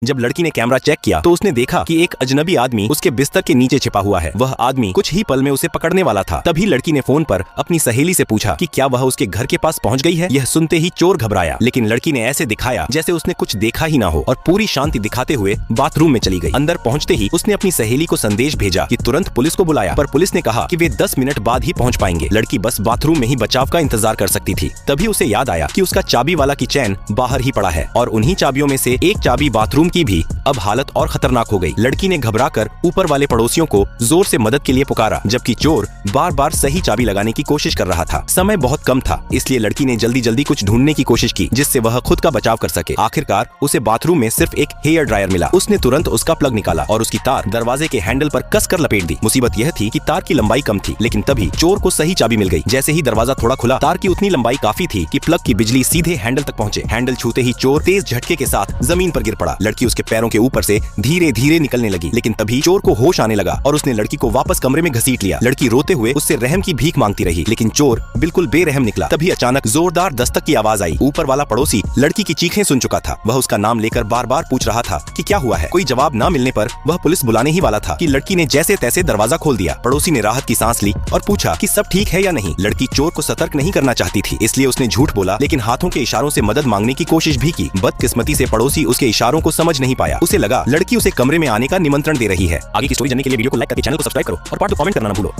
जब लड़की ने कैमरा चेक किया तो उसने देखा कि एक अजनबी आदमी उसके बिस्तर के नीचे छिपा हुआ है। वह आदमी कुछ ही पल में उसे पकड़ने वाला था। तभी लड़की ने फोन पर अपनी सहेली से पूछा कि क्या वह उसके घर के पास पहुंच गई है। यह सुनते ही चोर घबराया, लेकिन लड़की ने ऐसे दिखाया जैसे उसने कुछ देखा ही ना हो और पूरी शांति दिखाते हुए बाथरूम में चली गई। अंदर पहुंचते ही उसने अपनी सहेली को संदेश भेजा कि तुरंत पुलिस को बुलाया, पर पुलिस ने कहा कि वे 10 मिनट बाद ही पहुंच पाएंगे। लड़की बस बाथरूम में ही बचाव का इंतजार कर सकती थी। तभी उसे याद आया कि उसका चाबी वाला की चैन बाहर ही पड़ा है और उन्हीं चाबियों में से एक चाबी बाथरूम की भी। अब हालत और खतरनाक हो गई। लड़की ने घबराकर ऊपर वाले पड़ोसियों को जोर से मदद के लिए पुकारा, जबकि चोर बार बार सही चाबी लगाने की कोशिश कर रहा था। समय बहुत कम था, इसलिए लड़की ने जल्दी जल्दी कुछ ढूंढने की कोशिश की जिससे वह खुद का बचाव कर सके। आखिरकार उसे बाथरूम में सिर्फ एक हेयर ड्रायर मिला। उसने तुरंत उसका प्लग निकाला और उसकी तार दरवाजे के हैंडल पर कसकर लपेट दी। मुसीबत यह थी कि तार की लंबाई कम थी, लेकिन तभी चोर को सही चाबी मिल गई। जैसे ही दरवाजा थोड़ा खुला, तार की उतनी लंबाई काफी थी कि प्लग की बिजली सीधे हैंडल तक पहुंचे। हैंडल छूते ही चोर तेज झटके के साथ जमीन पर गिर पड़ा। लड़की उसके पैरों के ऊपर से धीरे धीरे निकलने लगी, लेकिन तभी चोर को होश आने लगा और उसने लड़की को वापस कमरे में घसीट लिया। लड़की रोते हुए उससे रहम की भीख मांगती रही, लेकिन चोर बिल्कुल बेरहम निकला। तभी अचानक जोरदार दस्तक की आवाज आई। ऊपर वाला पड़ोसी लड़की की चीखें सुन चुका था। वह उसका नाम लेकर बार बार पूछ रहा था कि क्या हुआ है। कोई जवाब न मिलने पर वह पुलिस बुलाने ही वाला था कि लड़की ने जैसे तैसे दरवाजा खोल दिया। पड़ोसी ने राहत की सांस ली और पूछा कि सब ठीक है या नहीं। लड़की चोर को सतर्क नहीं करना चाहती थी, इसलिए उसने झूठ बोला, लेकिन हाथों के इशारों से मदद मांगने की कोशिश भी की। बदकिस्मती से पड़ोसी उसके इशारों को समझ नहीं पाया। उसे लगा लड़की उसे कमरे में आने का निमंत्रण दे रही है। आगे की स्टोरी जानने के लिए वीडियो को लाइक करके चैनल को सब्सक्राइब करो और पार्ट 2 कमेंट करना न भूलो।